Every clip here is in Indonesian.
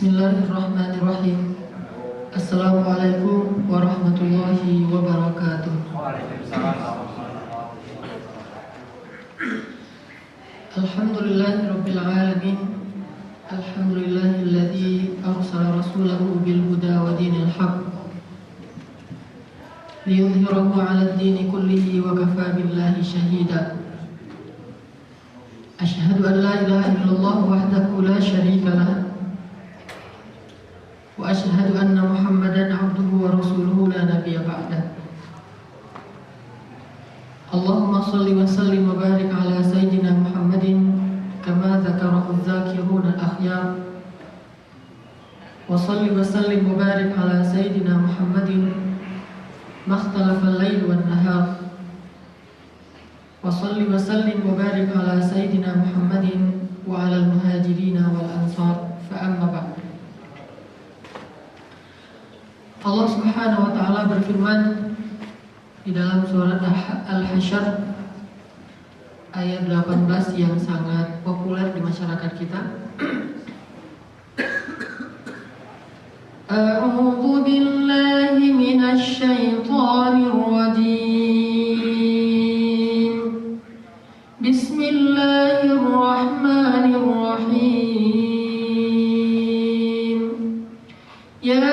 Bismillahirrahmanirrahim. Assalamualaikum warahmatullahi wabarakatuh. Alhamdulillahirabbil alamin. Alhamdulillahilladzi arsala rasulahu bil huda wa dinil haqq liyudhhirahu 'alad dini kullihi wa kafaa billahi shahida. Asyhadu an la ilaha illallah wahdahu la syarika lah wa asyhadu anna Muhammadan 'abduhu wa rasuluhu la nabiyya ba'dah. Allahumma shalli wa sallim wa barik ala sayyidina Muhammadin kama dzakarahu dzakiruna al-akhyar. Wa shalli wa sallim wa barik ala sayyidina Muhammadin makhtalafa al-lail wan nahar. Wa shalli wa sallim wa barik ala sayyidina Muhammadin wa ala al-muhajirin wal ansar. Fa amma ba'd. Allah Subhanahu wa taala berfirman di dalam surat Al-Hasyr ayat 18 yang sangat populer di masyarakat kita. A'udzu billahi minasy syaithanir rajim. Bismillahirrahmanirrahim. Ya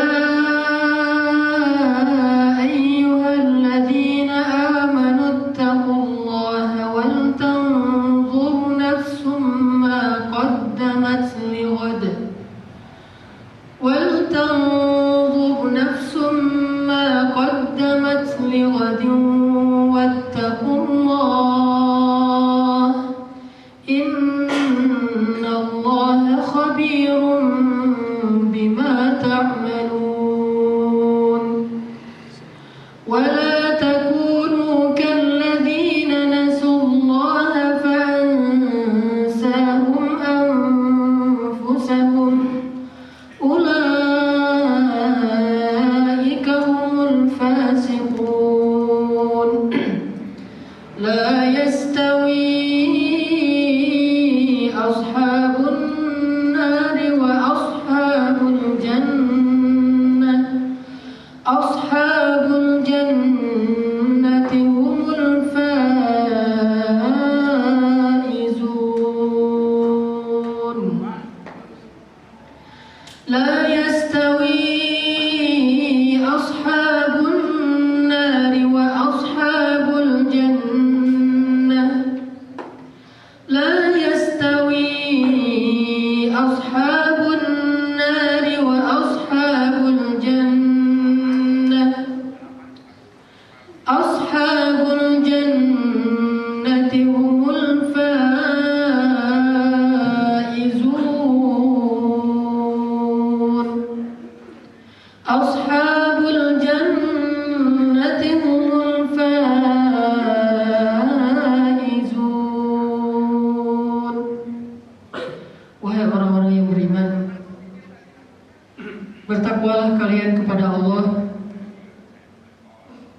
bertakwalah kalian kepada Allah,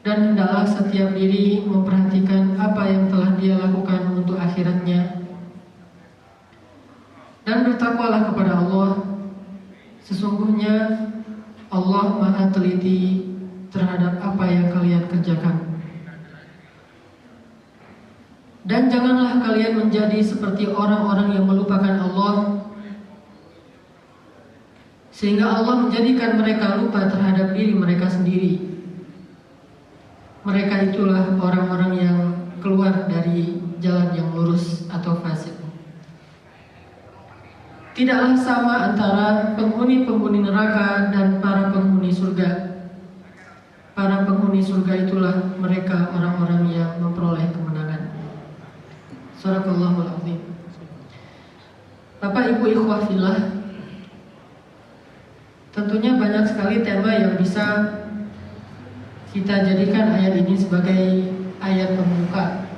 dan hendaklah setiap diri memperhatikan apa yang telah dia lakukan untuk akhiratnya. Dan bertakwalah kepada Allah, sesungguhnya Allah Maha teliti terhadap apa yang kalian kerjakan. Dan janganlah kalian menjadi seperti orang-orang yang melupakan Allah, sehingga Allah menjadikan mereka lupa terhadap diri mereka sendiri. Mereka itulah orang-orang yang keluar dari jalan yang lurus atau fasik. Tidaklah sama antara penghuni-penghuni neraka dan para penghuni surga. Para penghuni surga itulah mereka orang-orang yang memperoleh kemenangan. Shadaqallahul azim. Bapak Ibu ikhwah fillah, tentunya banyak sekali tema yang bisa kita jadikan ayat ini sebagai ayat pembuka.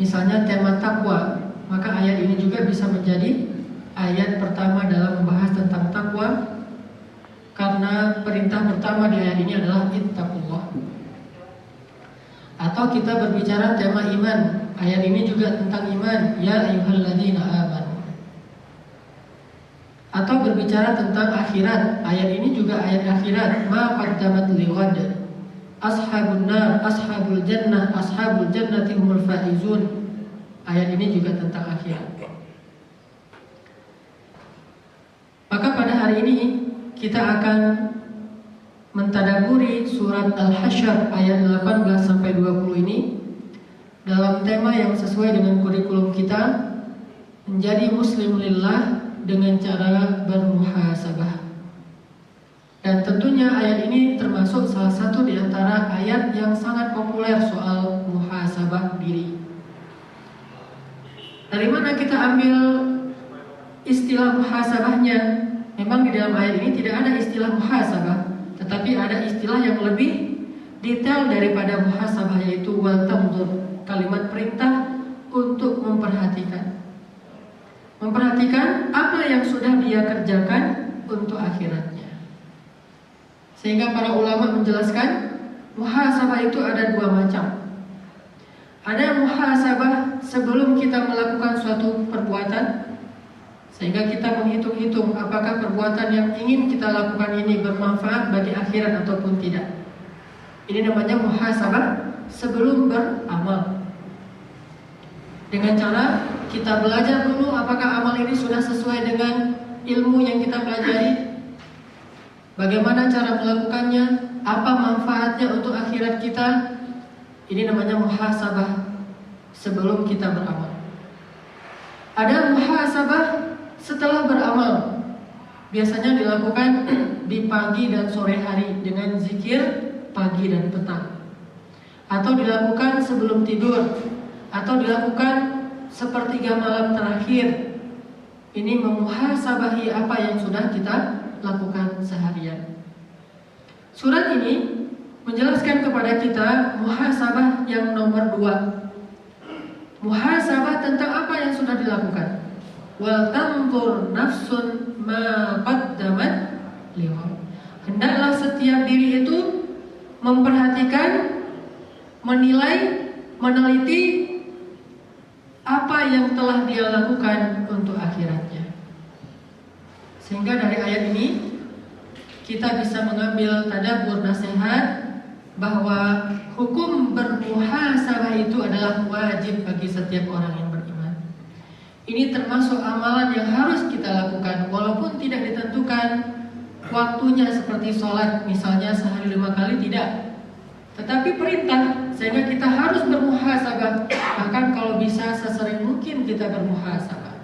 Misalnya tema takwa, maka ayat ini juga bisa menjadi ayat pertama dalam membahas tentang takwa, karena perintah pertama di ayat ini adalah ittaqullah. Atau kita berbicara tema iman, ayat ini juga tentang iman, ya ayyuhalladzina amanu. atau berbicara tentang akhirat. Ayat ini juga ayat akhirat. Ma qaddamat lighad. Ashabun nar, ashabul jannah, ashabul jannati humul faizun. Ayat ini juga tentang akhirat. Maka pada hari ini kita akan mentadaburi surat Al-Hasyr ayat 18 sampai 20 ini dalam tema yang sesuai dengan kurikulum kita, menjadi muslim lillah dengan cara bermuhasabah. Dan tentunya ayat ini termasuk salah satu di antara ayat yang sangat populer soal muhasabah diri. Dari mana kita ambil istilah muhasabahnya? Memang di dalam ayat ini tidak ada istilah muhasabah, tetapi ada istilah yang lebih detail daripada muhasabah, yaitu wal tanzur, kalimat perintah untuk memperhatikan. Memperhatikan apa yang sudah dia kerjakan untuk akhiratnya. Sehingga para ulama menjelaskan muhasabah itu ada dua macam. Ada muhasabah sebelum kita melakukan suatu perbuatan, sehingga kita menghitung-hitung apakah perbuatan yang ingin kita lakukan ini bermanfaat bagi akhirat ataupun tidak. Ini namanya muhasabah sebelum beramal. Dengan cara kita belajar dulu apakah amal ini sudah sesuai dengan ilmu yang kita pelajari, bagaimana cara melakukannya, apa manfaatnya untuk akhirat kita. Ini namanya muhasabah sebelum kita beramal. Ada muhasabah setelah beramal, biasanya dilakukan di pagi dan sore hari dengan zikir pagi dan petang, atau dilakukan sebelum tidur, atau dilakukan sepertiga malam terakhir. Ini memuhasabahi apa yang sudah kita lakukan seharian. Surat ini menjelaskan kepada kita muhasabah yang nomor 2. Muhasabah tentang apa yang sudah dilakukan. Wal tanzur nafsun ma qaddamat lighad. Hendaklah setiap diri itu memperhatikan, menilai, meneliti apa yang telah dia lakukan untuk akhiratnya. Sehingga dari ayat ini kita bisa mengambil tadabbur nasihat bahwa hukum bermuhasabah itu adalah wajib bagi setiap orang yang beriman. Ini termasuk amalan yang harus kita lakukan, walaupun tidak ditentukan waktunya seperti sholat misalnya sehari 5 kali, tidak. Tetapi perintah, sehingga kita harus bermuhasabah. Bahkan kalau bisa sesering mungkin kita bermuhasabah.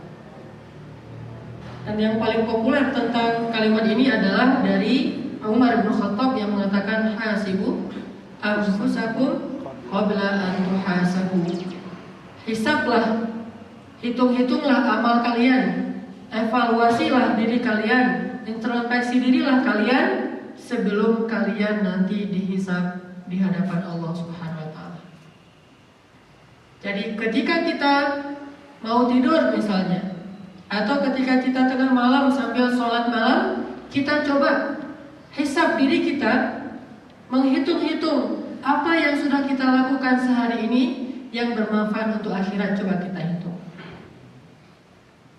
Dan yang paling populer tentang kalimat ini adalah dari Umar bin Khattab yang mengatakan hasibu anfusakum qabla an tuhasabu. Hisablah, hitung-hitunglah amal kalian, evaluasilah diri kalian, introspeksi dirilah kalian sebelum kalian nanti dihisab di hadapan Allah Subhanahu wa taala. Jadi ketika kita mau tidur misalnya, atau ketika kita tengah malam sambil sholat malam, kita coba hisab diri kita, menghitung-hitung apa yang sudah kita lakukan sehari ini yang bermanfaat untuk akhirat. Coba kita hitung,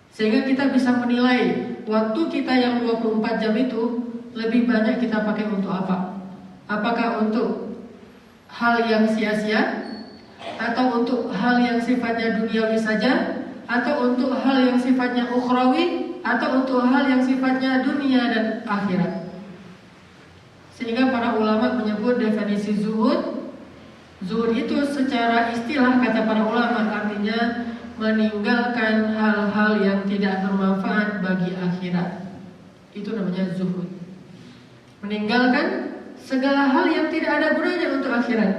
sehingga kita bisa menilai waktu kita yang 24 jam itu lebih banyak kita pakai untuk apa. Apakah untuk hal yang sia-sia, atau untuk hal yang sifatnya duniawi saja, atau untuk hal yang sifatnya ukhrawi, atau untuk hal yang sifatnya dunia dan akhirat. Sehingga para ulama menyebut definisi zuhud. Zuhud itu secara istilah kata para ulama artinya meninggalkan hal-hal yang tidak bermanfaat bagi akhirat. Itu namanya zuhud. Meninggalkan segala hal yang tidak ada gunanya untuk akhirat.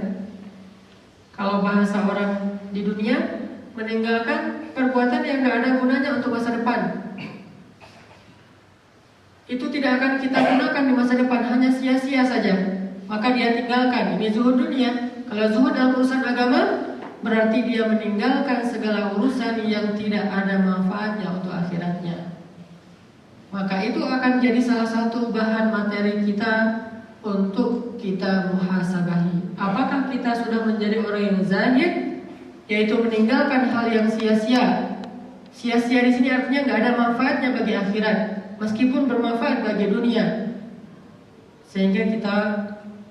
Kalau bahasa orang di dunia, meninggalkan perbuatan yang tidak ada gunanya untuk masa depan. Itu tidak akan kita gunakan di masa depan, hanya sia-sia saja. Maka dia tinggalkan. Ini zuhud dunia. Kalau zuhud dalam urusan agama, berarti dia meninggalkan segala urusan yang tidak ada manfaatnya untuk akhiratnya. Maka itu akan jadi salah satu bahan materi kita untuk kita muhasabahi. Apakah kita sudah menjadi orang yang zahid, yaitu meninggalkan hal yang sia-sia. Sia-sia di sini artinya nggak ada manfaatnya bagi akhirat. meskipun bermanfaat bagi dunia, sehingga kita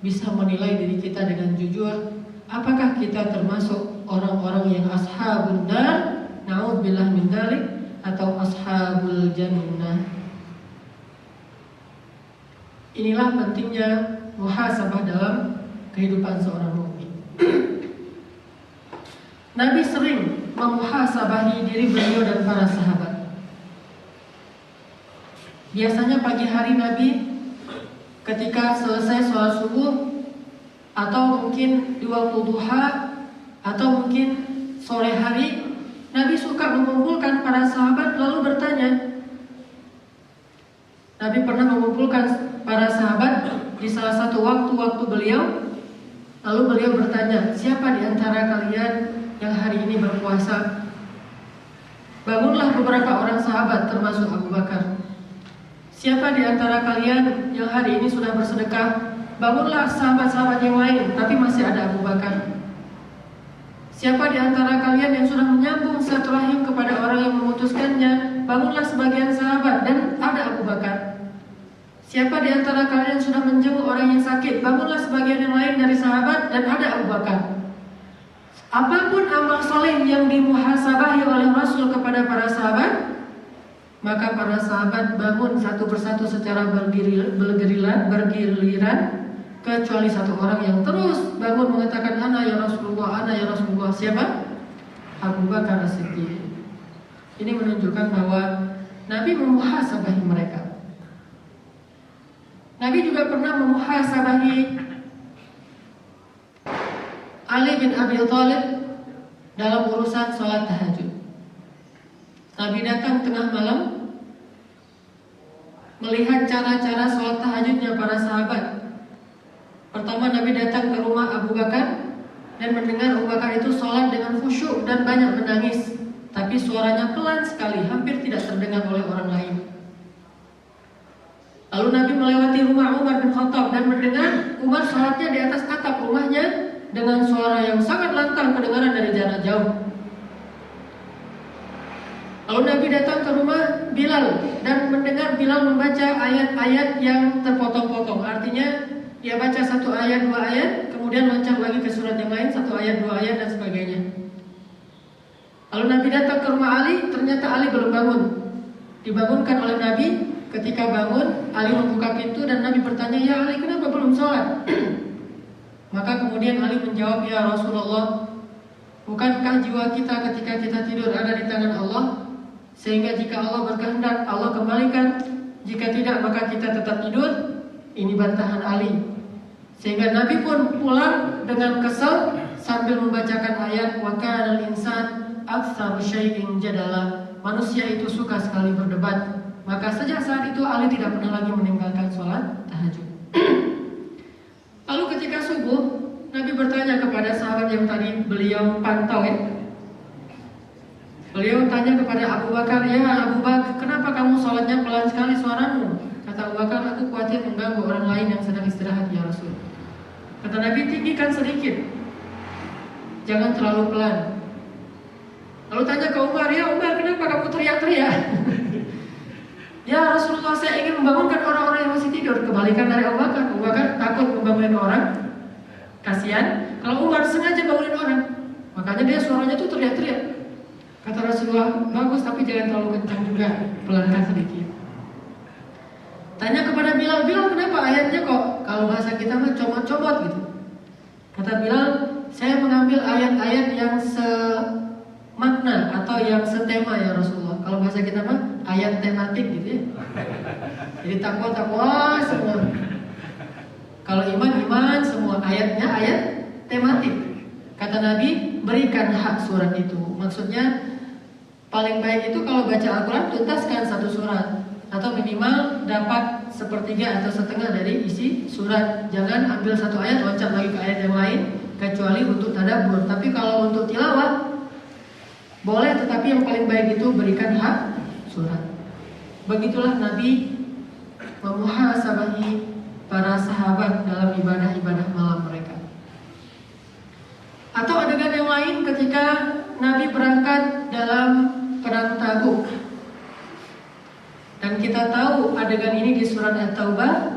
bisa menilai diri kita dengan jujur, apakah kita termasuk orang-orang yang ashabun nar, na'udzubillah min dzalik, atau ashabul jannah. Inilah pentingnya muhasabah dalam kehidupan seorang mukmin. Nabi sering memuhasabahi diri beliau dan para sahabat. Biasanya pagi hari Nabi ketika selesai sholat subuh, atau mungkin di waktu duha, atau mungkin sore hari, Nabi suka mengumpulkan para sahabat lalu bertanya. Nabi pernah mengumpulkan para sahabat di salah satu waktu-waktu beliau, lalu beliau bertanya, siapa di antara kalian yang hari ini berpuasa? Bangunlah beberapa orang sahabat termasuk Abu Bakar. Siapa di antara kalian yang hari ini sudah bersedekah? Bangunlah sahabat-sahabat yang lain, tapi masih ada Abu Bakar. Siapa di antara kalian yang sudah menyambung silaturahim kepada orang yang memutuskannya? Bangunlah sebagian sahabat dan ada Abu Bakar. Siapa di antara kalian yang sudah menjenguk orang yang sakit? Bangunlah sebagian yang lain dari sahabat dan ada Abu Bakar. Apapun amal soleh yang dimuhasabahi oleh Rasul kepada para sahabat, maka para sahabat bangun satu persatu secara bergiliran, kecuali satu orang yang terus bangun mengatakan ana ya Rasulullah, ana ya Rasulullah. Siapa? Abu Bakar As-Siddiq. Ini menunjukkan bahwa Nabi memuhasabahi mereka. Nabi juga pernah memuhasabahi Ali bin Abi Thalib dalam urusan sholat tahajud. Nabi datang tengah malam melihat cara-cara sholat tahajudnya para sahabat. Pertama Nabi datang ke rumah Abu Bakar dan mendengar Abu Bakar itu sholat dengan khusyuk dan banyak menangis, tapi suaranya pelan sekali, hampir tidak terdengar oleh orang lain. Lalu Nabi melewati rumah Umar bin Khattab dan mendengar Umar sholatnya di atas atap rumahnya dengan suara yang sangat lantang kedengaran dari jarak jauh. Lalu Nabi datang ke rumah Bilal dan mendengar Bilal membaca ayat-ayat yang terpotong-potong. Artinya dia baca satu ayat, dua ayat, kemudian loncat lagi ke surat yang lain, satu ayat, dua ayat, dan sebagainya. Lalu Nabi datang ke rumah Ali, ternyata Ali belum bangun. Dibangunkan oleh Nabi. Ketika bangun, Ali membuka pintu dan Nabi bertanya, ya Ali, kenapa belum sholat? Maka kemudian Ali menjawab, ya Rasulullah, bukankah jiwa kita ketika kita tidur ada di tangan Allah? Sehingga jika Allah berkehendak, Allah kembalikan. Jika tidak, maka kita tetap tidur. Ini bantahan Ali. Sehingga Nabi pun pulang dengan kesal sambil membacakan ayat, wa kana al-insan aktsara syai'in jadala. Manusia itu suka sekali berdebat. Maka sejak saat itu Ali tidak pernah lagi meninggalkan sholat tahajud. Lalu ketika subuh, Nabi bertanya kepada sahabat yang tadi beliau pantau ya. Beliau tanya kepada Abu Bakar, ya Abu Bakar, kenapa kamu sholatnya pelan sekali suaramu? Kata Abu Bakar, aku khawatir mengganggu orang lain yang sedang istirahat ya Rasul. Kata Nabi, tinggikan sedikit, jangan terlalu pelan. Lalu tanya ke Umar, ya Umar, kenapa kamu teriak-teriak? Ya Rasulullah, saya ingin membangunkan orang-orang yang masih tidur. Kebalikan dari Abu Bakar. Abu Bakar takut membangunin orang, kasihan. Kalau Umar sengaja bangunin orang, makanya dia suaranya tuh teriak-teriak. Kata Rasulullah, bagus tapi jangan terlalu kencang juga, pelankan sedikit. Tanya kepada Bilal, Bilal kenapa ayatnya kok kalau bahasa kita mah comot-comot gitu? Kata Bilal, saya mengambil ayat-ayat yang semakna atau yang setema ya Rasulullah. Kalau bahasa kita mah ayat tematik gitu ya. Jadi takwa semua. Kalau iman semua, ayatnya ayat tematik. Kata Nabi, berikan hak surat itu. Maksudnya paling baik itu kalau baca Al-Quran tuntaskan satu surat, atau minimal dapat sepertiga atau setengah dari isi surat. Jangan ambil satu ayat loncat lagi ke ayat yang lain, kecuali untuk tadabbur. Tapi kalau untuk tilawah boleh, tetapi yang paling baik itu berikan hak surat. Begitulah Nabi memuhasabahi para sahabat dalam ibadah-ibadah malam mereka. Atau adegan yang lain ketika Nabi berangkat dalam perang Tabuk. Dan kita tahu adegan ini di surat At-Taubah,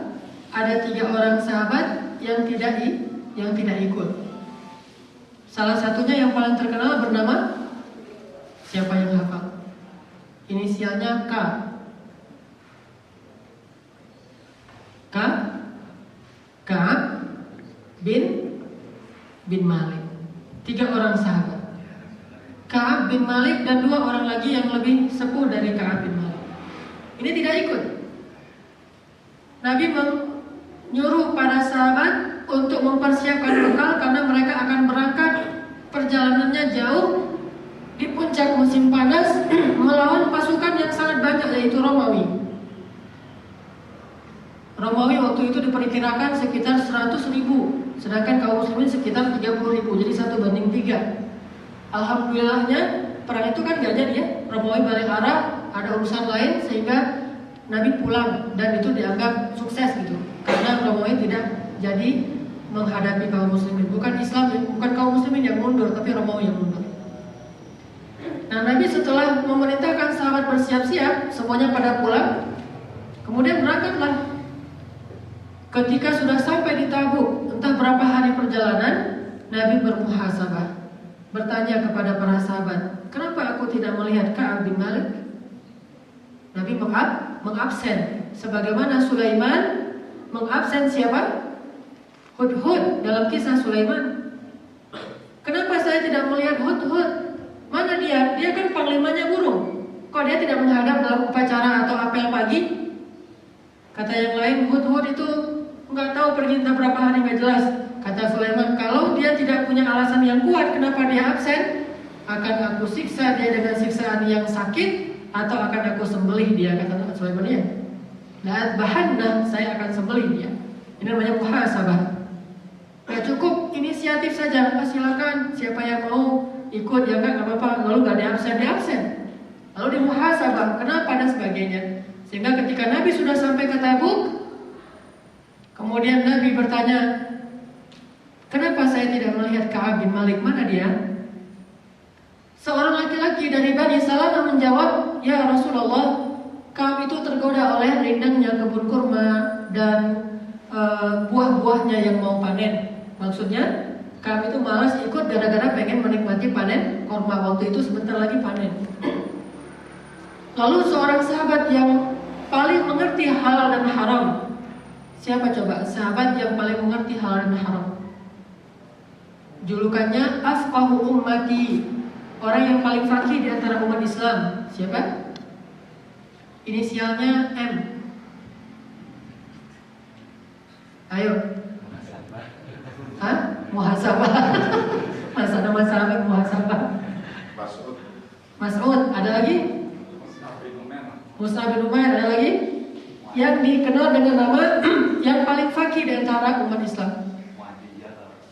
ada 3 orang sahabat yang tidak ikut. Salah satunya yang paling terkenal bernama, siapa yang hafal? Inisialnya K. Ka'ab bin Malik. 3 orang sahabat. Ka'ab bin Malik dan 2 orang lagi yang lebih sepuh dari Ka'ab bin Malik. Ini tidak ikut. Nabi menyuruh para sahabat untuk mempersiapkan bekal karena mereka akan berangkat, perjalanannya jauh di puncak musim panas melawan pasukan yang sangat banyak, yaitu Romawi. Romawi waktu itu diperkirakan sekitar 100.000, sedangkan kaum muslimin sekitar 30.000, jadi 1:3. Alhamdulillahnya perang itu kan gak jadi ya. Romawi balik arah, ada urusan lain sehingga Nabi pulang, dan itu dianggap sukses gitu. Karena Romawi tidak jadi menghadapi kaum muslimin. Bukan kaum muslimin yang mundur, tapi Romawi yang mundur. Nah, Nabi setelah memerintahkan sahabat bersiap-siap, semuanya pada pulang. Kemudian berangkatlah. Ketika sudah sampai di Tabuk, entah berapa hari perjalanan, Nabi bermuhasabah, bertanya kepada para sahabat, kenapa aku tidak melihat Ka'ab bin Malik? Nabi mengabsen, sebagaimana Sulaiman mengabsen siapa? Hudhud dalam kisah Sulaiman. Kenapa saya tidak melihat Hudhud? Mana dia? Dia kan panglimanya burung. Kok dia tidak menghadap dalam upacara atau apel pagi? Kata yang lain, Hudhud itu nggak tahu pergi entah berapa hari, nggak jelas. Kata Sulaiman, kalau dia tidak punya alasan yang kuat kenapa dia absen, akan aku siksa dia dengan siksaan yang sakit, atau akan aku sembelih dia, kata Sulaiman ya. La'adbahanna, saya akan sembelih dia. Ini namanya muhasabah. Gak cukup inisiatif saja, silakan siapa yang mau ikut ya nggak apa-apa, lalu nggak diabsen, lalu dimuhasabah, kenapa dan sebagainya. Sehingga ketika Nabi sudah sampai ke Tabuk, kemudian Nabi bertanya, kenapa saya tidak melihat Ka'ab bin Malik, mana dia? Seorang laki-laki dari Bani Salamah menjawab, ya Rasulullah, Ka'ab itu tergoda oleh rindangnya kebun kurma dan buah-buahnya yang mau panen. Maksudnya Ka'ab itu malas ikut gara-gara pengen menikmati panen kurma, waktu itu sebentar lagi panen. Lalu seorang sahabat yang paling mengerti halal dan haram, siapa coba sahabat yang paling mengerti halal dan haram? Julukannya afqahu ummati, orang yang paling fakih di antara umat Islam. Siapa? Inisialnya M. Ayo. Hah? Muhasabah. Masa nama sahabat muhasabah. Mas'ud. Ada lagi? Mus'ab bin Umair. Ada lagi? Yang dikenal dengan nama yang paling fakih di antara umat Islam.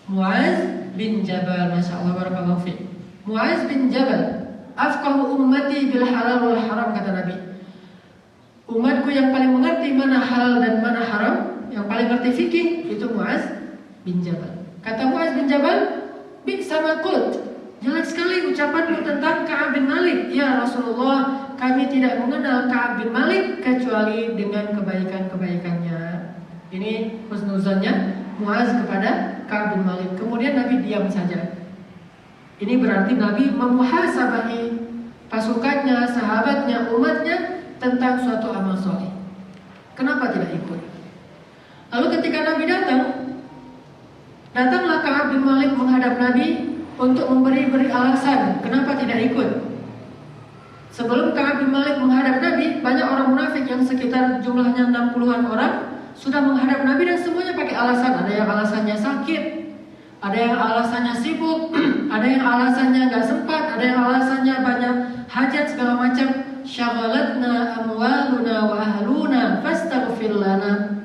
Mu'az bin Jabal. Masya Allah, barakallahu fiik. Mu'az bin Jabal, afqahu ummati bil halal wal haram, kata Nabi. Umatku yang paling mengerti mana halal dan mana haram, yang paling ngerti fikih, itu Mu'az bin Jabal. Kata Mu'az bin Jabal, sama qult, jelek sekali ucapanmu tentang Ka'ab bin Malik. Ya Rasulullah, kami tidak mengenal Ka'ab bin Malik kecuali dengan kebaikan-kebaikannya. Ini husnuzannya Mu'az kepada Ka'ab bin Malik. Kemudian Nabi diam saja. Ini berarti Nabi memuhasabahi pasukannya, sahabatnya, umatnya tentang suatu amal soleh. Kenapa tidak ikut? Lalu ketika Nabi datanglah Ka'ab bin Malik menghadap Nabi untuk beri alasan kenapa tidak ikut. Sebelum Ka'ab bin Malik menghadap Nabi, banyak orang munafik yang sekitar jumlahnya 60-an orang sudah menghadap Nabi dan semuanya pakai alasan. Ada yang alasannya sakit, ada yang alasannya sibuk, ada yang alasannya nggak sempat, ada yang alasannya banyak hajat segala macam. Syaghalatna amwaluna wa ahluna fastaghfir lana.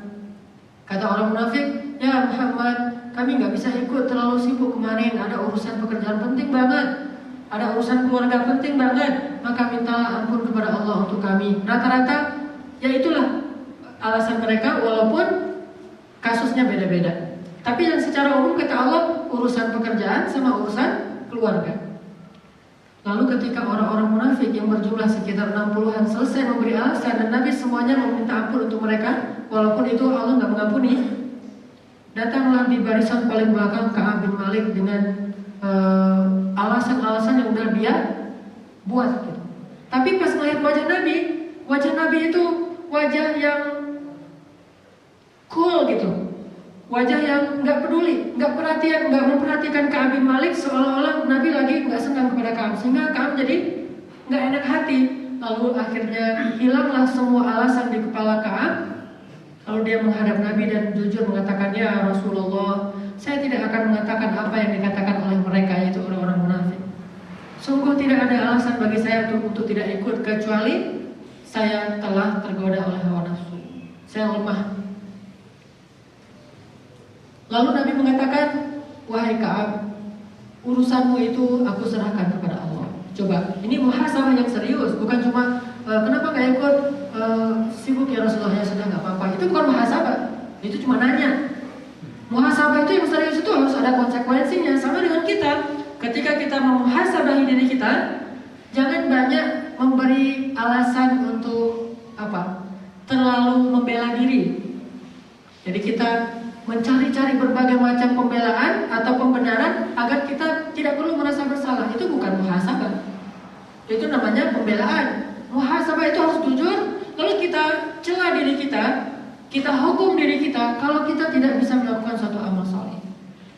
Kata orang munafik, ya Muhammad, kami nggak bisa ikut, terlalu sibuk kemarin, ada urusan pekerjaan penting banget, ada urusan keluarga penting banget, maka mintalah ampun kepada Allah untuk kami. Rata-rata ya itulah alasan mereka, walaupun kasusnya beda-beda. Tapi yang secara umum kata Allah, urusan pekerjaan sama urusan keluarga. Lalu ketika orang-orang munafik yang berjumlah sekitar 60-an selesai memberi alasan dan Nabi semuanya meminta ampun untuk mereka, walaupun itu Allah nggak mengampuni, datanglah di barisan paling belakang Ka'ab bin Malik dengan alasan-alasan yang udah dia buat gitu. Tapi pas melihat wajah Nabi itu wajah yang cool gitu, wajah yang nggak peduli, nggak memperhatikan Ka'ab bin Malik, seolah-olah Nabi lagi nggak senang kepada Ka'ab, sehingga Ka'ab jadi nggak enak hati. Lalu akhirnya hilanglah semua alasan di kepala Ka'ab. Lalu dia menghadap Nabi dan jujur mengatakan, ya Rasulullah, saya tidak akan mengatakan apa yang dikatakan oleh mereka, yaitu orang-orang munafik. Sungguh tidak ada alasan bagi saya untuk tidak ikut, kecuali saya telah tergoda oleh hawa nafsu. Saya lemah. Lalu Nabi mengatakan, wahai Ka'ab, urusanmu itu aku serahkan kepada Allah. Coba, ini muhasabah yang serius, bukan cuma kenapa gak ikut, sibuk ya Rasulullah, ya sudah gak apa-apa. Itu bukan muhasabah, itu cuma nanya. Muhasabah itu yang serius itu harus ada konsekuensinya. Sama dengan kita, ketika kita memuhasabahi diri kita, jangan banyak memberi alasan untuk terlalu membela diri. Jadi kita mencari-cari berbagai macam pembelaan atau pembenaran agar kita tidak perlu merasa bersalah. Itu bukan muhasabah, itu namanya pembelaan. Muhasabah itu harus jujur, lalu kita cela diri kita hukum diri kita kalau kita tidak bisa melakukan suatu amal saleh.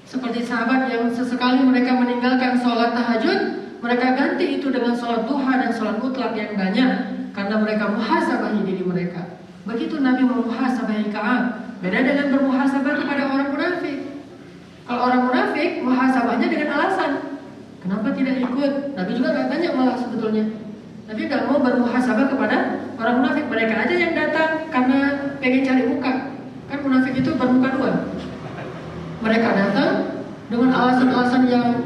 Seperti sahabat yang sesekali mereka meninggalkan sholat tahajud, mereka ganti itu dengan sholat duha dan sholat mutlak yang banyak, karena mereka muhasabahi diri mereka. Begitu Nabi memuhasabahi Ka'ab. Beda dengan bermuhasabah kepada orang munafik. Kalau orang munafik, muhasabahnya dengan alasan. Kenapa tidak ikut? Nabi juga gak tanya malah sebetulnya. Nabi gak mau bermuhasabah kepada orang munafik. Mereka aja yang datang karena pengen cari muka. Kan munafik itu bermuka dua. Mereka datang dengan alasan-alasan yang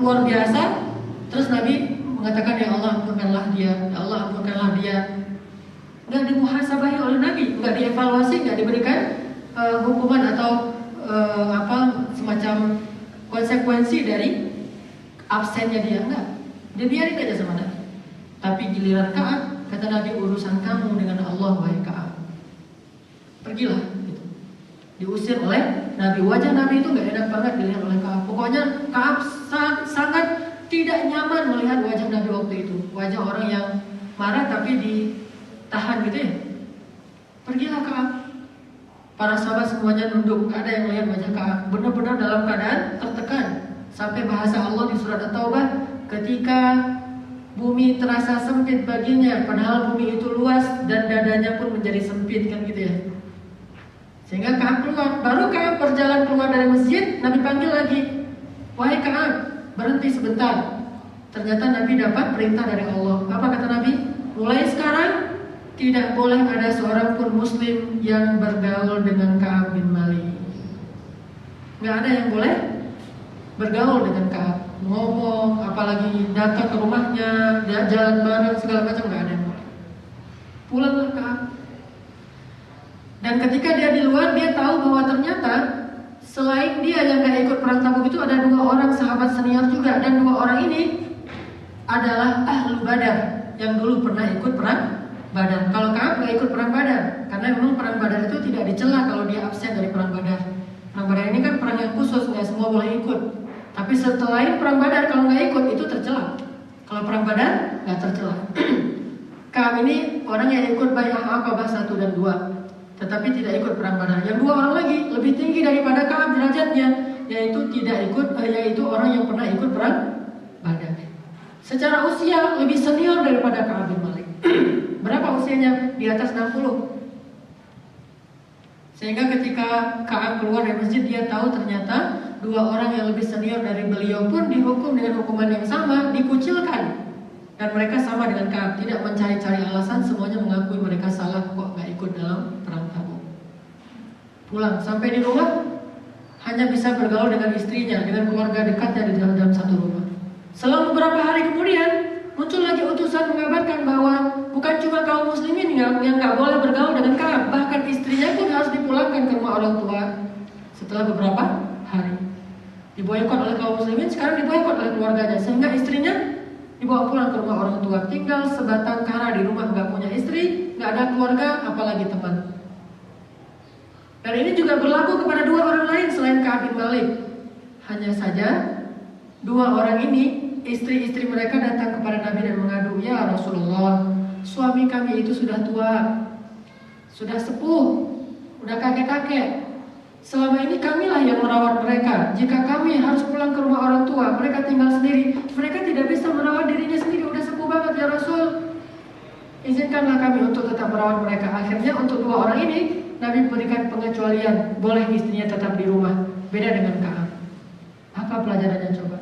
luar biasa. Terus Nabi mengatakan, ya Allah ampunkanlah dia, ya Allah ampunkanlah dia. Nggak dimuhasabahi oleh Nabi, nggak dievaluasi, nggak diberikan hukuman atau semacam konsekuensi dari absennya dia, enggak. Dia biarin aja sama Nabi. Tapi giliran Ka'ab, kata Nabi, urusan kamu dengan Allah, wahai Ka'ab. Pergilah gitu. Diusir oleh Nabi. Wajah Nabi itu nggak enak banget dilihat oleh Ka'ab. Pokoknya Ka'ab sangat tidak nyaman melihat wajah Nabi waktu itu. Wajah orang yang marah tapi ditahan gitu ya. Pergilah Ka'ab. Para sahabat semuanya nunduk, gak ada yang melihat wajah Ka'ab. Benar-benar dalam keadaan tertekan. Sampai bahasa Allah di surat At-Taubah, ketika bumi terasa sempit baginya, padahal bumi itu luas dan dadanya pun menjadi sempit, kan gitu ya. Sehingga Ka'ab keluar. Baru Ka'ab berjalan keluar dari masjid, Nabi panggil lagi, wahai Ka'ab, berhenti sebentar. Ternyata Nabi dapat perintah dari Allah. Apa kata Nabi? Mulai sekarang tidak boleh ada seorang pun muslim yang bergaul dengan Ka'ab bin Malik. Gak ada yang boleh bergaul dengan Ka'ab, ngomong, apalagi datang ke rumahnya, dia jalan bareng segala macam, gak ada yang boleh. Pulanglah Ka'ab. Dan ketika dia di luar, dia tahu bahwa ternyata selain dia yang gak ikut perang Tabuk itu ada 2 orang sahabat senior juga, dan 2 orang ini adalah Ahlul Badar yang dulu pernah ikut perang Badar. Kalau Ka'ab gak ikut perang Badar, karena memang perang Badar itu tidak dicela kalau dia absen dari perang Badar. Perang Badar ini kan perang yang khusus, gak semua boleh ikut. Tapi setelah perang Badar kalau nggak ikut itu tercela. Kalau perang Badar nggak tercela. Ka'ab ini orang yang ikut Bai'ah Aqabah 1 dan 2, tetapi tidak ikut perang Badar. Yang 2 orang lagi lebih tinggi daripada Ka'ab derajatnya, yaitu orang yang pernah ikut perang Badar. Secara usia lebih senior daripada Ka'ab bin Malik. Berapa usianya? Di atas 60. Sehingga ketika Ka'ab keluar dari masjid, dia tahu ternyata 2 orang yang lebih senior dari beliau pun dihukum dengan hukuman yang sama, dikucilkan. Dan mereka sama dengan Ka'ab, tidak mencari-cari alasan, semuanya mengakui mereka salah kok gak ikut dalam perang Tabuk. Pulang, sampai di rumah hanya bisa bergaul dengan istrinya, dengan keluarga dekatnya di dalam satu rumah. Selang beberapa hari kemudian muncul lagi utusan mengabarkan bahwa bukan cuma kaum muslimin yang gak boleh bergaul dengan Ka'ab, bahkan istrinya pun harus dipulangkan ke rumah orang tua setelah beberapa hari. Diboykot oleh kaum muslimin, sekarang diboykot oleh keluarganya, sehingga istrinya dibawa pulang ke rumah orang tua, tinggal sebatang kara di rumah, nggak punya istri, nggak ada keluarga, apalagi teman. Dan ini juga berlaku kepada dua orang lain selain Ka'ab bin Malik. Hanya saja dua orang ini, istri-istri mereka datang kepada Nabi dan mengadu, "Ya Rasulullah, suami kami itu sudah tua, sudah sepuh, udah kakek-kakek. Selama ini kamilah yang merawat mereka. Jika kami harus pulang ke rumah orang tua, mereka tinggal sendiri, mereka tidak bisa merawat dirinya sendiri, udah sepuh banget ya Rasul. Izinkanlah kami untuk tetap merawat mereka." Akhirnya untuk dua orang ini Nabi berikan pengecualian, boleh istrinya tetap di rumah. Beda dengan Ka'ab. Apa pelajarannya coba?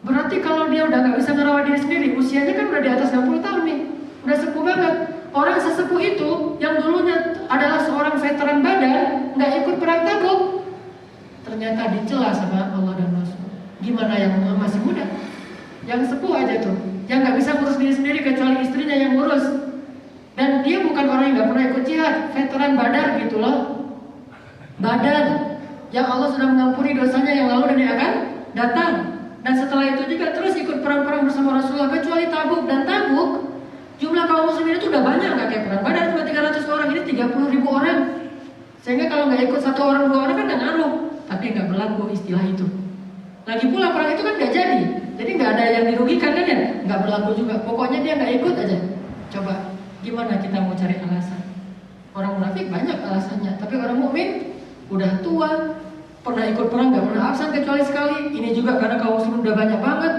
Berarti kalau dia udah gak bisa merawat diri sendiri, usianya kan udah di atas 60 tahun nih, udah sepuh banget. Orang sesepuh itu yang dulunya adalah seorang veteran Badar, gak ikut perang Tabuk, ternyata dicela sama Allah dan Rasul. Gimana yang masih muda? Yang sepuh aja tuh, yang gak bisa ngurus diri sendiri kecuali istrinya yang ngurus. Dan dia bukan orang yang gak pernah ikut jihad, veteran Badar gitu loh. Badar yang Allah sudah mengampuni dosanya yang lalu dan yang akan datang. Dan setelah itu juga terus ikut perang-perang bersama Rasulullah, kecuali Tabuk. Dan Tabuk jumlah kaum muslimin itu udah banyak, gak kayak perang Badar cuma 300 orang, ini 30.000 orang. Sehingga kalau gak ikut satu orang dua orang kan gak ngaruh. Tapi gak berlaku istilah itu. Lagi pula perang itu kan gak jadi gak ada yang dirugikan kan ya. Gak berlaku juga, pokoknya dia gak ikut aja. Coba gimana kita mau cari alasan? Orang munafik banyak alasannya, tapi orang mukmin udah tua, pernah ikut perang, gak pernah absen kecuali sekali. Ini juga karena kaum muslimin udah banyak banget,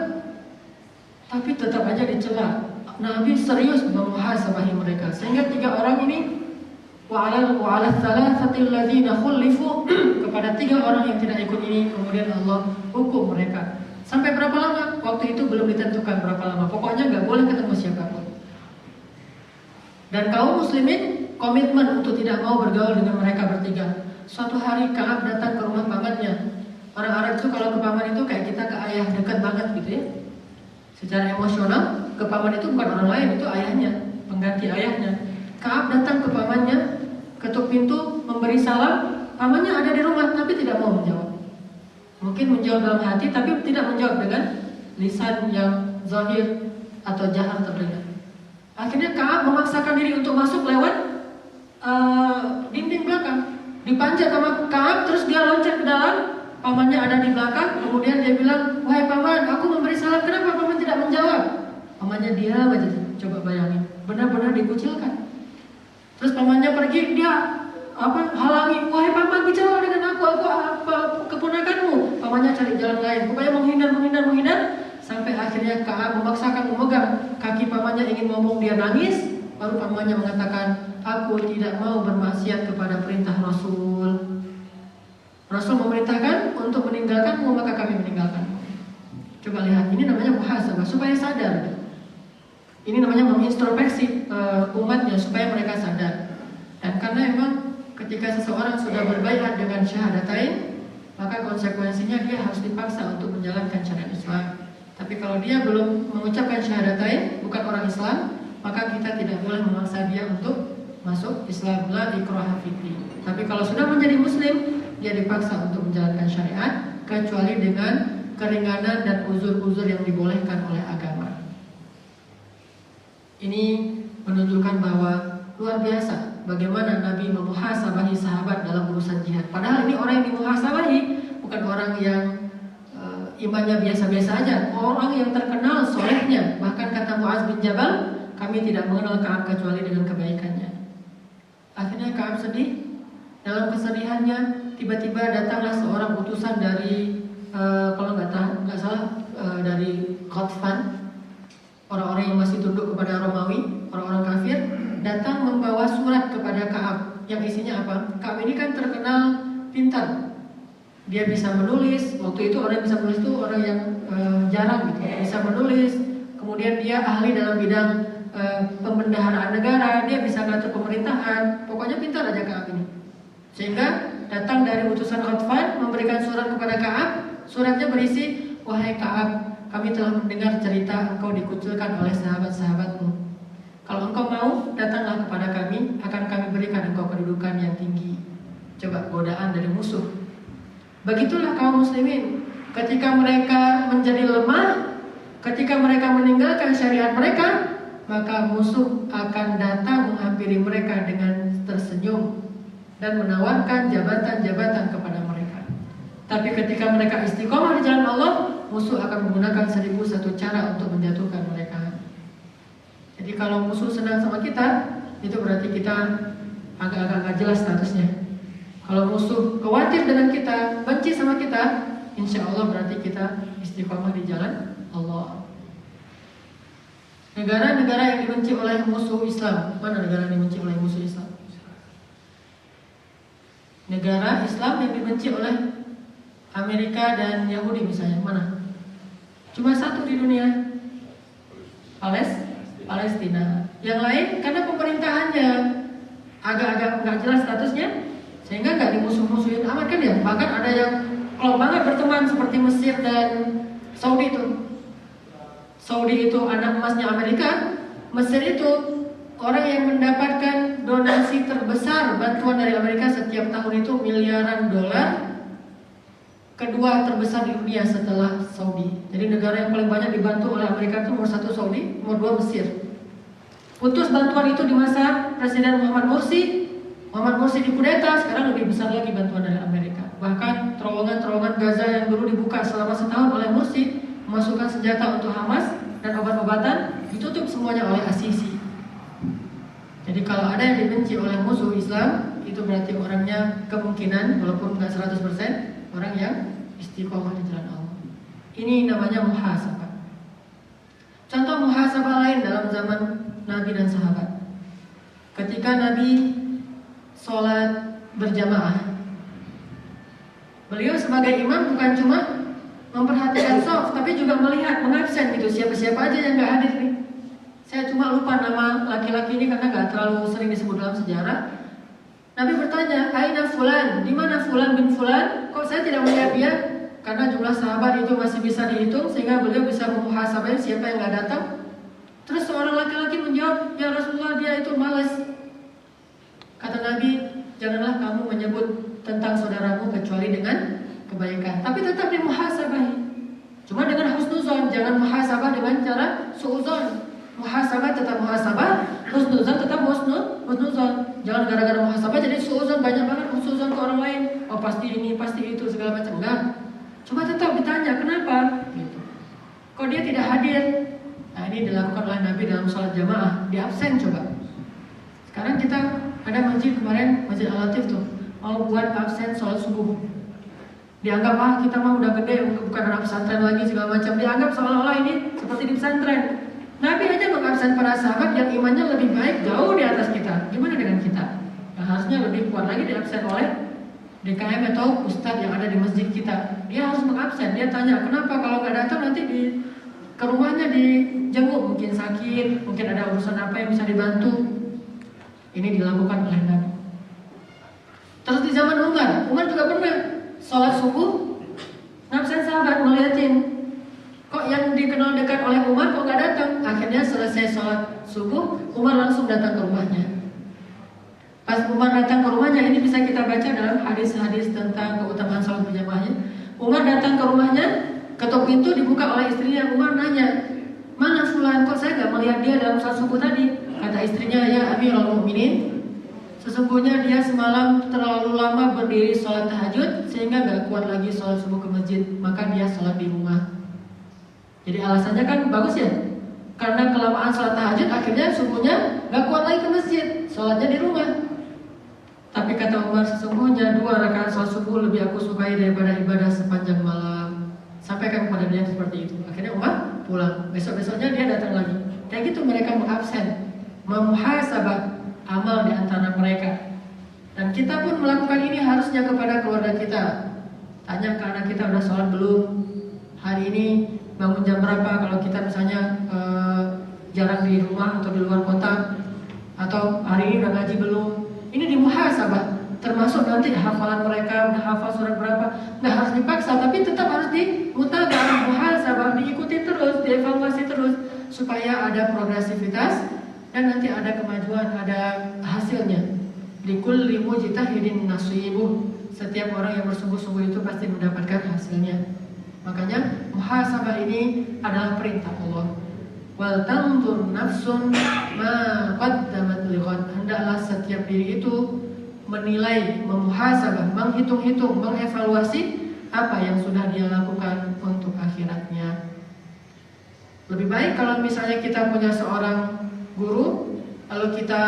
tapi tetap aja dicela. Nabi serius memuhasabahi mereka, sehingga tiga orang ini wa'ala thalathatil ladzina khulifu, kepada tiga orang yang tidak ikut ini kemudian Allah hukum mereka. Sampai berapa lama? Waktu itu belum ditentukan berapa lama, pokoknya gak boleh ketemu siapapun. Dan kaum muslimin komitmen untuk tidak mau bergaul dengan mereka bertiga. Suatu hari Ka'ab datang ke rumah pamannya. Orang Arab itu kalau ke paman itu kayak kita ke ayah, dekat banget gitu ya. Secara emosional, ke paman itu bukan orang lain, itu ayahnya, pengganti ayahnya. Ka'ab datang ke pamannya, ketuk pintu, memberi salam. Pamannya ada di rumah tapi tidak mau menjawab. Mungkin menjawab dalam hati tapi tidak menjawab dengan lisan yang zahir atau jahar terdengar. Akhirnya Ka'ab memaksakan diri untuk masuk lewat dinding belakang. Dipanjat sama Ka'ab, terus dia loncat ke dalam. Pamannya ada di belakang. Kemudian dia bilang, "Wahai paman, aku memberi salam, kenapa paman tidak menjawab?" Pamannya diam aja. Coba bayangin, benar-benar dikucilkan. Terus pamannya pergi, dia halangi, "Wahai paman, bicara dengan aku keponakanmu." Pamannya cari jalan lain, pokoknya menghindar. Sampai akhirnya Ka'ab memaksakan memegang kaki pamannya, ingin ngomong, dia nangis. Baru pamannya mengatakan, "Aku tidak mau bermaksiat kepada perintah Rasul. Rasul memerintahkan untuk meninggalkanmu, maka kami meninggalkanmu." Coba lihat, ini namanya muhasabah, supaya sadar. Ini namanya mengintrospeksi umatnya supaya mereka sadar. Dan karena memang ketika seseorang sudah berbaiat dengan syahadatain, maka konsekuensinya dia harus dipaksa untuk menjalankan syariat Islam. Tapi kalau dia belum mengucapkan syahadatain, bukan orang Islam, maka kita tidak boleh memaksa dia untuk masuk Islam. La ikraha fiddin. Tapi kalau sudah menjadi muslim, dia dipaksa untuk menjalankan syariat, kecuali dengan keringanan dan uzur-uzur yang dibolehkan oleh agama. Ini menunjukkan bahwa luar biasa bagaimana Nabi memuhasabahi sahabat dalam urusan jihad. Padahal ini orang yang dimuhasabahi bukan orang yang imannya biasa-biasa aja, orang yang terkenal solehnya. Bahkan kata Mu'adz bin Jabal, "Kami tidak mengenal Ka'ab kecuali dengan kebaikannya." Akhirnya Ka'ab sedih. Dalam kesedihannya tiba-tiba datanglah seorang utusan dari kalau nggak salah dari Ghatfan, orang-orang yang masih tunduk kepada Romawi, orang-orang kafir, datang membawa surat kepada Ka'ab yang isinya apa? Ka'ab ini kan terkenal pintar. Dia bisa menulis. Waktu itu orang yang bisa menulis itu orang yang jarang gitu, bisa menulis. Kemudian dia ahli dalam bidang pembendaharaan negara, dia bisa ngatur pemerintahan. Pokoknya pintar aja Ka'ab ini. Sehingga datang dari utusan Ghatfan memberikan surat kepada Ka'ab. Suratnya berisi, "Wahai Ka'ab, kami telah mendengar cerita engkau dikucilkan oleh sahabat-sahabatmu. Kalau engkau mau, datanglah kepada kami, akan kami berikan engkau kedudukan yang tinggi." Coba godaan dari musuh. Begitulah kaum muslimin. Ketika mereka menjadi lemah, Ketika mereka meninggalkan syariat mereka, maka musuh akan datang menghampiri mereka dengan tersenyum dan menawarkan jabatan-jabatan kepada mereka. Tapi ketika mereka istiqomah di jalan Allah, musuh akan menggunakan 1001 cara untuk menjatuhkan mereka. Jadi kalau musuh senang sama kita, itu berarti kita agak-agak jelas statusnya. Kalau musuh khawatir dengan kita, benci sama kita, insya Allah berarti kita istiqomah di jalan Allah. Negara-negara yang dibenci oleh musuh Islam, mana negara yang dibenci oleh musuh Islam? Negara Islam yang dibenci oleh Amerika dan Yahudi misalnya, mana? Cuma satu di dunia, Palestina. Yang lain karena pemerintahannya agak-agak nggak jelas statusnya, sehingga nggak dimusuh-musuhin amat kan ya. Bahkan ada yang kalau banget berteman seperti Mesir dan Saudi itu. Saudi itu anak emasnya Amerika, Mesir itu orang yang mendapatkan donasi terbesar bantuan dari Amerika setiap tahun itu miliaran dolar. Kedua terbesar di dunia setelah Saudi. Jadi negara yang paling banyak dibantu oleh Amerika itu nomor 1 Saudi, nomor 2 Mesir. Putus bantuan itu di masa Presiden Muhammad Mursi. Muhammad Mursi dikudeta, sekarang lebih besar lagi bantuan dari Amerika. Bahkan terowongan-terowongan Gaza yang dulu dibuka selama setahun oleh Mursi, memasukkan senjata untuk Hamas dan obat-obatan, ditutup semuanya oleh Asisi. Jadi kalau ada yang dibenci oleh musuh Islam, itu berarti orangnya kemungkinan, walaupun nggak 100%, orang yang istiqomah di jalan Allah. Ini namanya muhasabah. Contoh muhasabah lain dalam zaman Nabi dan sahabat. Ketika Nabi sholat berjamaah, beliau sebagai imam bukan cuma memperhatikan shaf, tapi juga melihat, mengabsen gitu siapa-siapa aja yang nggak hadir nih. Saya cuma lupa nama laki-laki ini karena nggak terlalu sering disebut dalam sejarah. Nabi bertanya, Aina fulan, di mana fulan bin fulan? Kok saya tidak melihat dia? Karena jumlah sahabat itu masih bisa dihitung, sehingga beliau bisa memuhasabah siapa yang nggak datang. Terus seorang laki-laki menjawab, ya Rasulullah, dia itu malas. Kata Nabi, janganlah kamu menyebut tentang saudaramu kecuali dengan kebaikan, tapi tetap dimuhasabahi. Cuma dengan husnuzon, jangan muhasabah dengan cara suuzon. Muhasabah tetap muhasabah, husnuzon tetap husnuzon. Jangan gara-gara muhasabah jadi suuzon, banyak banget husnuzon ke orang lain. Oh pasti ini, pasti itu, segala macam. Enggak. Cuma tetap ditanya, kenapa? Gitu. Kok dia tidak hadir? Nah ini dilakukan oleh Nabi dalam sholat jamaah, di absen coba. Sekarang kita ada masjid kemarin, Masjid Al-Latif tuh, mau buat absen sholat subuh. Dianggap kita mah udah gede, bukan anak pesantren lagi segala macam. Dianggap seolah-olah ini seperti di pesantren. Nabi aja mengabsen para sahabat yang imannya lebih baik, jauh di atas kita. Gimana dengan kita? Nah, harusnya lebih kuat lagi diabsen oleh DKM atau ustadz yang ada di masjid kita. Dia harus mengabsen. Dia tanya, kenapa kalau nggak datang nanti ke rumahnya dijenguk, mungkin sakit, mungkin ada urusan apa yang bisa dibantu. Ini dilakukan oleh Nabi. Terus di zaman Umar juga pernah sholat subuh, ngabsen sahabat ngeliatin, kok yang dikenal dekat oleh Umar kok nggak datang. Akhirnya selesai sholat subuh, Umar langsung datang ke rumahnya. Pas Umar datang ke rumahnya, ini bisa kita baca dalam hadis-hadis tentang keutamaan sholat berjamaahnya. Umar datang ke rumahnya, ketuk pintu dibuka oleh istrinya. Umar nanya, mana fulan, kok saya nggak melihat dia dalam sholat subuh tadi? Kata istrinya, ya Amirul Mukminin, sesungguhnya dia semalam terlalu lama berdiri sholat tahajud sehingga gak kuat lagi sholat subuh ke masjid, maka dia sholat di rumah. Jadi alasannya kan bagus ya, karena kelamaan sholat tahajud akhirnya subuhnya gak kuat lagi ke masjid, sholatnya di rumah. Tapi kata Umar, sesungguhnya 2 rakaat sholat subuh lebih aku sukai daripada ibadah sepanjang malam. Sampaikan kepada dia seperti itu. Akhirnya Umar pulang, besok-besoknya dia datang lagi. Kayak gitu mereka mengabsen, memuhasabah amal di antara mereka. Dan kita pun melakukan ini harusnya kepada keluarga kita. Tanya ke anak kita, udah sholat belum? Hari ini bangun jam berapa? Kalau kita misalnya jarang di rumah atau di luar kota, atau hari ini udah ngaji belum? Ini dimuhasabah. Termasuk nanti hafalan mereka udah hafal surat berapa? Nggak harus dipaksa, tapi tetap harus dimutabah, muhasabah, diikuti terus, dievaluasi terus, supaya ada progresivitas dan nanti ada kemajuan, ada hasilnya. Likulli mujtahidin nasibuh. Setiap orang yang bersungguh-sungguh itu pasti mendapatkan hasilnya. Makanya muhasabah ini adalah perintah Allah. Wal tanzur nafsun ma qaddamat lighad. Hendaklah setiap diri itu menilai, memuhasabah, menghitung-hitung, mengevaluasi apa yang sudah dia lakukan untuk akhiratnya. Lebih baik kalau misalnya kita punya seorang guru, lalu kita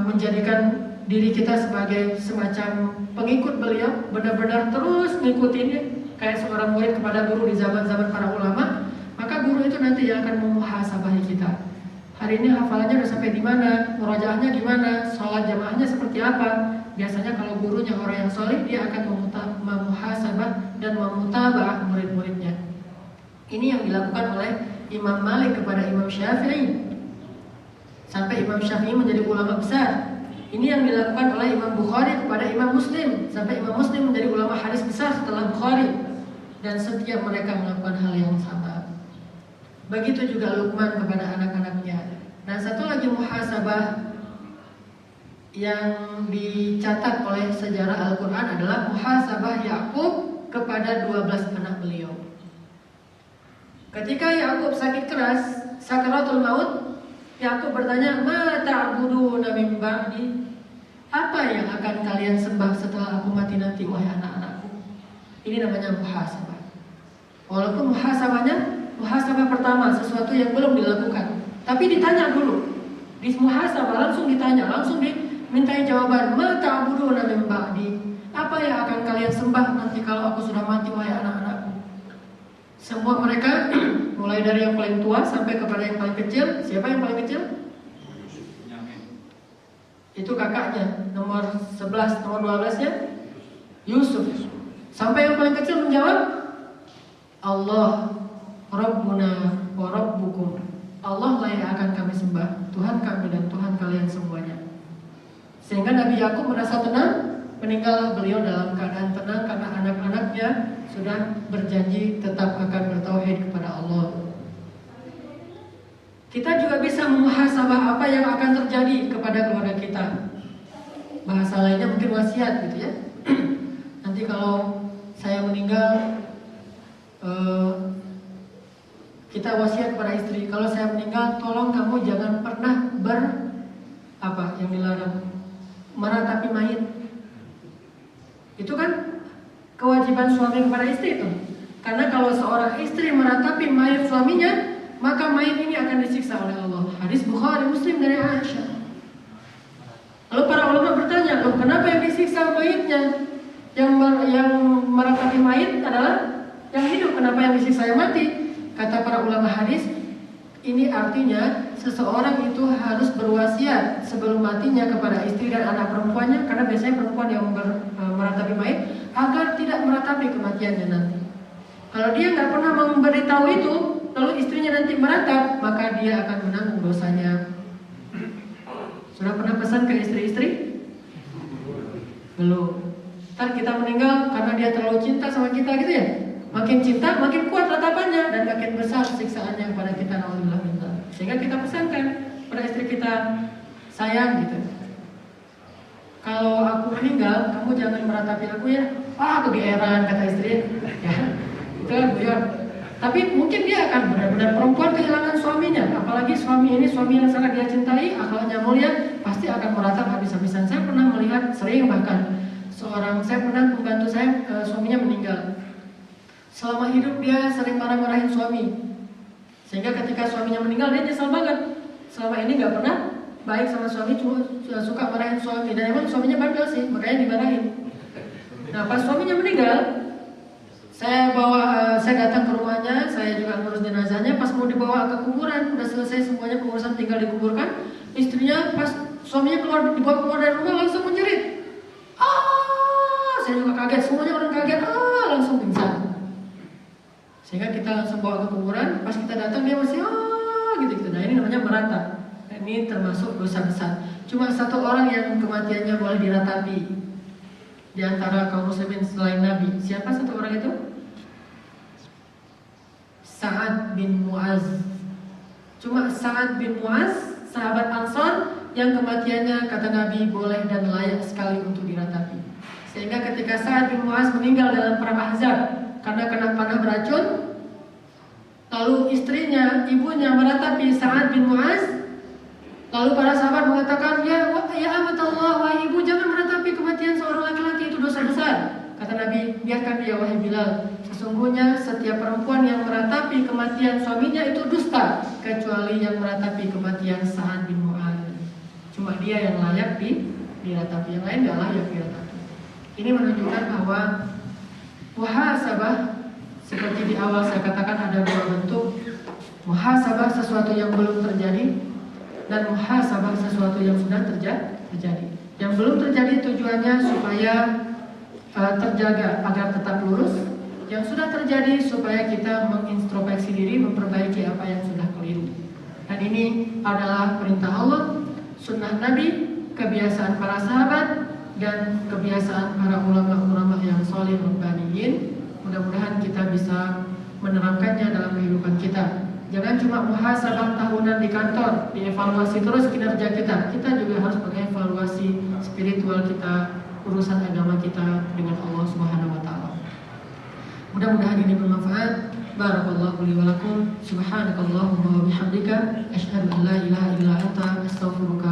menjadikan diri kita sebagai semacam pengikut beliau, benar-benar terus ngikutin kayak seorang murid kepada guru di zaman-zaman para ulama, maka guru itu nanti yang akan memuhasabahi kita. Hari ini hafalannya udah sampai di mana, murojaahnya gimana, sholat jamaahnya seperti apa. Biasanya kalau gurunya orang yang soleh, dia akan memuhasabah dan memutaba'ah murid-muridnya. Ini yang dilakukan oleh Imam Malik kepada Imam Syafi'i, sampai Imam Syafi'i menjadi ulama besar. Ini yang dilakukan oleh Imam Bukhari kepada Imam Muslim, sampai Imam Muslim menjadi ulama hadis besar setelah Bukhari. Dan setiap mereka melakukan hal yang sama. Begitu juga Luqman kepada anak-anaknya. Dan satu lagi muhasabah yang dicatat oleh sejarah Al-Quran adalah muhasabah Yakub kepada 12 anak beliau. Ketika Yakub sakit keras, sakaratul maut, Yakub bertanya, "Ma ta'buduna min ba'di?" Apa yang akan kalian sembah setelah aku mati nanti, wahai anak-anakku? Ini namanya muhasabah. Walaupun muhasabah pertama, sesuatu yang belum dilakukan, tapi ditanya dulu. Di muhasabah langsung ditanya, langsung dimintai jawaban. Ma ta'buduna min ba'di? Apa yang akan kalian sembah nanti kalau aku sudah mati, wahai anak-anakku? Semua mereka, mulai dari yang paling tua sampai kepada yang paling kecil. Siapa yang paling kecil? Itu kakaknya, nomor 11, nomor 12-nya Yusuf. Sampai yang paling kecil menjawab, Allah Rabbuna wa Rabbukum. Allah lah yang akan kami sembah, Tuhan kami dan Tuhan kalian semuanya. Sehingga Nabi Yakub merasa tenang, meninggallah beliau dalam keadaan tenang karena anak-anaknya sudah berjanji tetap akan bertauhid kepada Allah. Kita juga bisa memuhasabah apa yang akan terjadi kepada keluarga kita. Bahasa lainnya mungkin wasiat gitu ya. Nanti kalau saya meninggal, kita wasiat kepada istri, kalau saya meninggal tolong kamu jangan pernah yang dilarang, meratapi mayit. Itu kan kewajiban suami kepada istri itu. Karena kalau seorang istri meratapi mayit suaminya, maka mayit ini akan disiksa oleh Allah. Hadis Bukhari Muslim dari Aisyah. Lalu para ulama bertanya, loh kenapa yang disiksa mayitnya? Yang meratapi mayit adalah yang hidup, kenapa yang disiksa yang mati? Kata para ulama hadis, ini artinya seseorang itu harus berwasiat sebelum matinya kepada istri dan anak perempuannya, karena biasanya perempuan yang meratapi mayit, agar tidak meratapi kematiannya nanti. Kalau dia nggak pernah memberitahu itu, lalu istrinya nanti meratap, maka dia akan menanggung dosanya. Sudah pernah pesan ke istri-istri? Belum. Ntar kita meninggal karena dia terlalu cinta sama kita gitu ya. Makin cinta, makin kuat ratapannya dan makin besar siksaannya kepada kita. Alhamdulillah. Sehingga kita pesankan pada istri kita, sayang gitu. Kalau aku meninggal, kamu jangan meratapi aku ya. Kegeeran kata istri. Ya, itu kan guyon. Tapi mungkin dia akan benar-benar perempuan kehilangan suaminya. Apalagi suami ini suami yang sangat dia cintai, akhlaknya mulia, pasti akan meratap habis-habisan. Saya pernah melihat, sering bahkan saya pernah membantu suaminya meninggal. Selama hidup dia sering marah-marahin suami, sehingga ketika suaminya meninggal dia nyesal banget. Selama ini nggak pernah baik sama suami, cuma suka marahin suami. Dan emang suaminya bandel sih, makanya dimarahin. Nah pas suaminya meninggal, saya datang ke rumahnya, saya juga ngurus jenazahnya. Pas mau dibawa ke kuburan, udah selesai semuanya pengurusan, tinggal dikuburkan. Istrinya pas suaminya dibawa keluar dari rumah langsung menjerit. Saya juga kaget, semuanya orang kaget, langsung pingsan. Sehingga kita langsung bawa ke kuburan. Pas kita datang dia masih gitu-gitu. Nah ini namanya meratap. Ini termasuk dosa besar. Cuma satu orang yang kematiannya boleh diratapi di antara kaum muslimin selain Nabi. Siapa satu orang itu? Sa'ad bin Mu'az. Cuma Sa'ad bin Mu'az, sahabat Ansar, yang kematiannya kata Nabi boleh dan layak sekali untuk diratapi. Sehingga ketika Sa'ad bin Mu'az meninggal dalam perang Ahzab, karena kena panah beracun. Lalu istrinya, ibunya meratapi Sa'ad bin Mu'az. Lalu para sahabat mengatakan, ya amatullah, wahai ibu, jangan meratapi kematian seorang laki-laki, itu dosa besar. Kata Nabi, biarkan dia wahai Bilal. Sesungguhnya setiap perempuan yang meratapi kematian suaminya itu dusta, kecuali yang meratapi kematian Sa'ad bin Mu'az. Cuma dia yang layak diratapi, yang lain gak layak diratapi. Ini menunjukkan bahwa muhasabah, seperti di awal saya katakan, ada dua bentuk. Muhasabah sesuatu yang belum terjadi, dan muhasabah sesuatu yang sudah terjadi. Yang belum terjadi tujuannya supaya terjaga agar tetap lurus. Yang sudah terjadi supaya kita mengintrospeksi diri, memperbaiki apa yang sudah keliru. Dan ini adalah perintah Allah, sunnah Nabi, kebiasaan para sahabat, dan kebiasaan para ulama-ulama yang soleh rabbaniyin. Mudah-mudahan kita bisa menerapkannya dalam kehidupan kita. Jangan cuma muhasabah tahunan di kantor, dievaluasi terus kinerja kita. Kita juga harus mengevaluasi spiritual kita, urusan agama kita dengan Allah Subhanahu wa taala. Mudah-mudahan ini bermanfaat. Barakallahu li wa lakum. Subhanakallahumma wa bihamdika asyhadu an la ilaha illa anta astaghfiruka